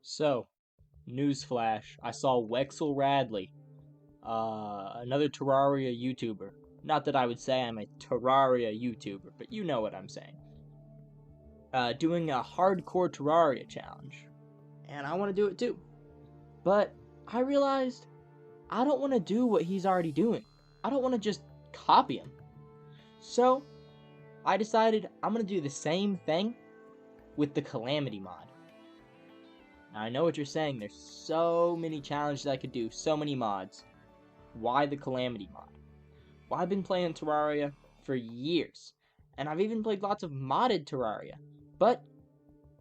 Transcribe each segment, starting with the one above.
So, newsflash, I saw Wexel Radley, another Terraria YouTuber. Not that I would say I'm a Terraria YouTuber, but you know what I'm saying. Doing a hardcore Terraria challenge. And I want to do it too. But I realized I don't want to do what he's already doing. I don't want to just copy him. So, I decided I'm going to do the same thing with the Calamity mod. Now, I know what you're saying, there's so many challenges I could do, so many mods. Why the Calamity mod? Well, I've been playing Terraria for years, and I've even played lots of modded Terraria, but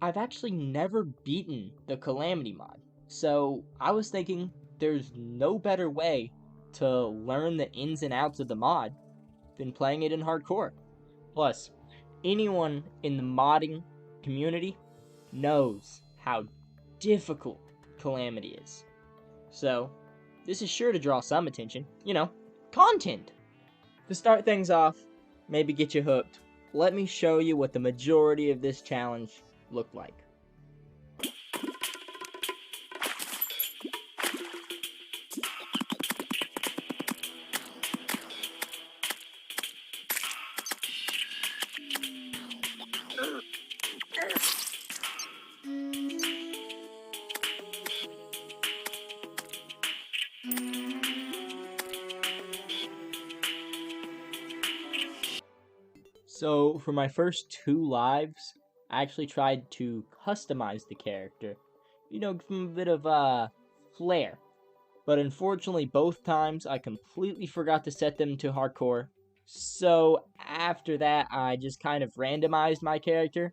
I've actually never beaten the Calamity mod. So I was thinking there's no better way to learn the ins and outs of the mod than playing it in hardcore. Plus, anyone in the modding community knows how difficult Calamity is. So, this is sure to draw some attention. You know, content! To start things off, maybe get you hooked, let me show you what the majority of this challenge looked like. So, for my first 2 lives, I actually tried to customize the character. You know, give him a bit of, flair. But unfortunately, both times, I completely forgot to set them to hardcore. So, after that, I just kind of randomized my character.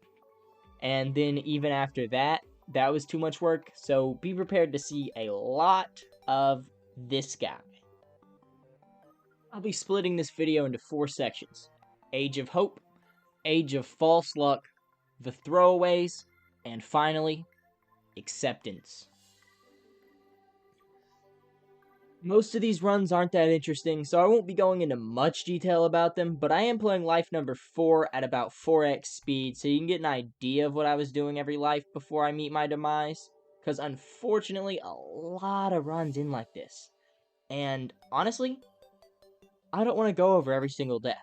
And then even after that, that was too much work. So, be prepared to see a lot of this guy. I'll be splitting this video into 4 sections. Age of Hope, Age of False Luck, the Throwaways, and finally, Acceptance. Most of these runs aren't that interesting, so I won't be going into much detail about them, but I am playing life number 4 at about 4x speed, so you can get an idea of what I was doing every life before I meet my demise. Because unfortunately, a lot of runs in like this. And honestly, I don't want to go over every single death.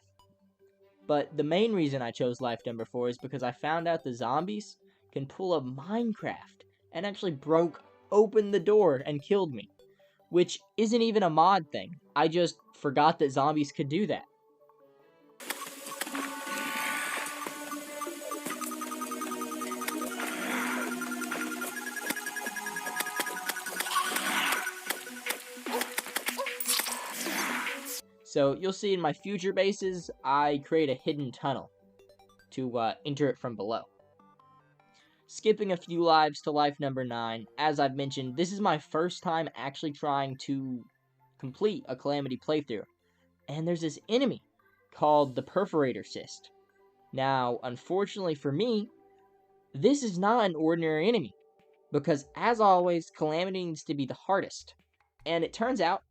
But the main reason I chose life number 4 is because I found out the zombies can pull a Minecraft and actually broke open the door and killed me. Which isn't even a mod thing. I just forgot that zombies could do that. So you'll see in my future bases, I create a hidden tunnel to enter it from below. Skipping a few lives to life number 9, as I've mentioned, this is my first time actually trying to complete a Calamity playthrough. And there's this enemy called the Perforator Cyst. Now, unfortunately for me, this is not an ordinary enemy, because as always, Calamity needs to be the hardest. And it turns out,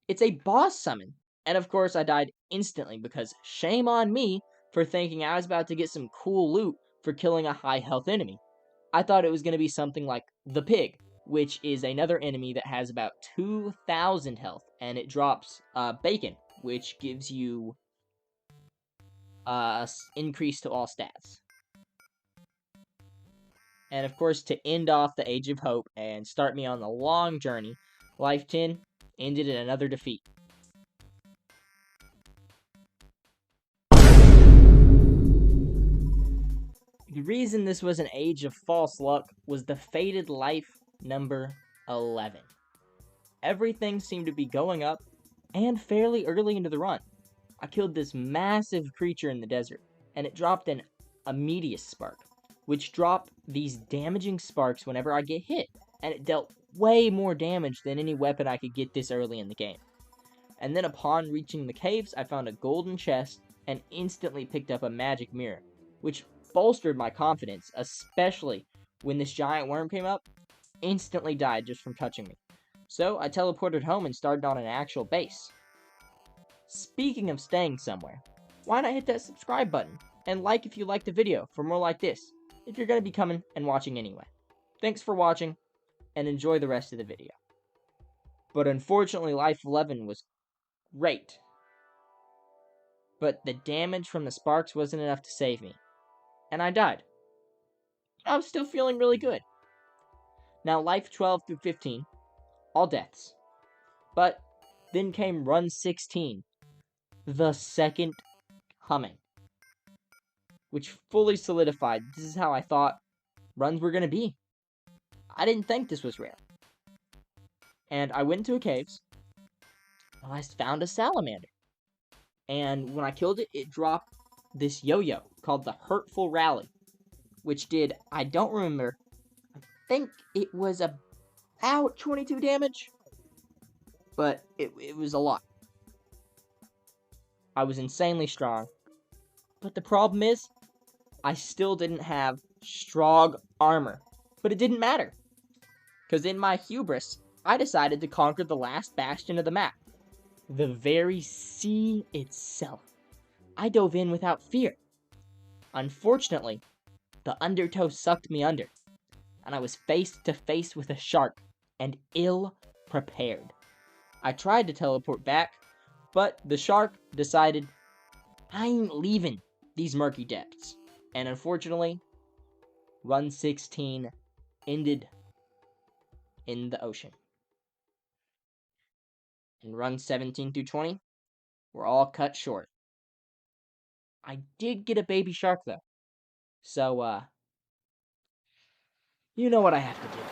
it's a boss summon. And of course, I died instantly, because shame on me for thinking I was about to get some cool loot for killing a high health enemy. I thought it was going to be something like the Pig, which is another enemy that has about 2,000 health, and it drops bacon, which gives you increase to all stats. And of course, to end off the Age of Hope and start me on the long journey, Life 10 ended in another defeat. The reason this was an Age of False Luck was the fated life number 11. Everything seemed to be going up, and fairly early into the run. I killed this massive creature in the desert, and it dropped a Meteus Spark, which dropped these damaging sparks whenever I get hit, and it dealt way more damage than any weapon I could get this early in the game. And then upon reaching the caves, I found a golden chest, and instantly picked up a magic mirror, which bolstered my confidence, especially when this giant worm came up, instantly died just from touching me. So I teleported home and started on an actual base. Speaking of staying somewhere, why not hit that subscribe button, and like if you liked the video for more like this, if you're going to be coming and watching anyway. Thanks for watching, and enjoy the rest of the video. But unfortunately, Life 11 was great. But the damage from the sparks wasn't enough to save me, and I died. I was still feeling really good. Now, Life 12 through 15, all deaths. But then came Run 16, the second coming, which fully solidified this is how I thought runs were going to be. I didn't think this was rare. And I went into a caves, and I found a salamander. And when I killed it, it dropped this yo-yo called the Hurtful Rally, which did, I don't remember, I think it was about 22 damage, but it was a lot. I was insanely strong, but the problem is, I still didn't have strong armor, but it didn't matter, because in my hubris, I decided to conquer the last bastion of the map, the very sea itself. I dove in without fear. Unfortunately, the undertow sucked me under, and I was face to face with a shark, and ill-prepared. I tried to teleport back, but the shark decided, I ain't leaving these murky depths. And unfortunately, Run 16 ended in the ocean. And Run 17 through 20 were all cut short. I did get a baby shark, though. So, you know what I have to do.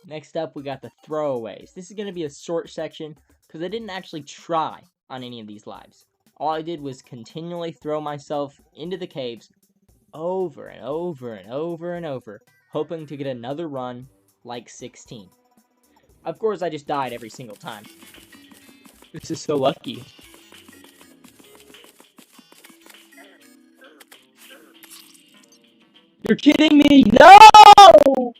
Next up, we got the throwaways. This is going to be a short section because I didn't actually try on any of these lives. All I did was continually throw myself into the caves over and over and over and over, hoping to get another run like 16. Of course, I just died every single time. This is so lucky. You're kidding me? No!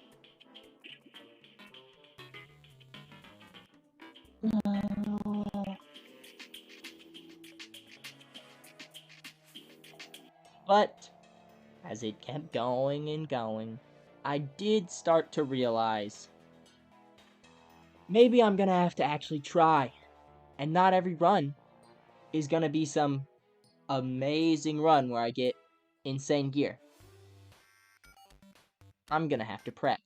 But as it kept going and going, I did start to realize maybe I'm gonna have to actually try, and not every run is gonna be some amazing run where I get insane gear. I'm gonna have to prep.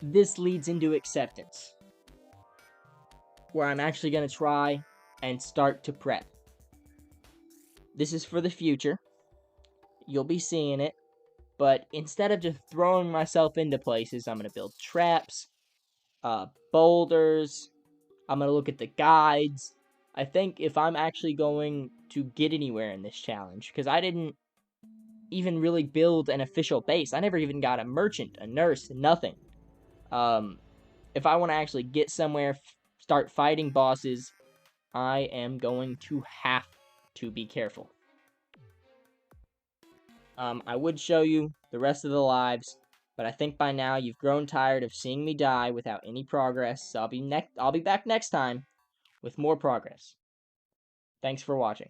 This leads into acceptance, where I'm actually going to try and start to prep. This is for the future. You'll be seeing it. But instead of just throwing myself into places, I'm going to build traps, boulders. I'm going to look at the guides. I think if I'm actually going to get anywhere in this challenge, because I didn't even really build an official base. I never even got a merchant, a nurse, nothing. If I want to actually get somewhere, start fighting bosses, I am going to have to be careful. I would show you the rest of the lives, But I think by now you've grown tired of seeing me die without any progress, so I'll be back next time with more progress. Thanks for watching.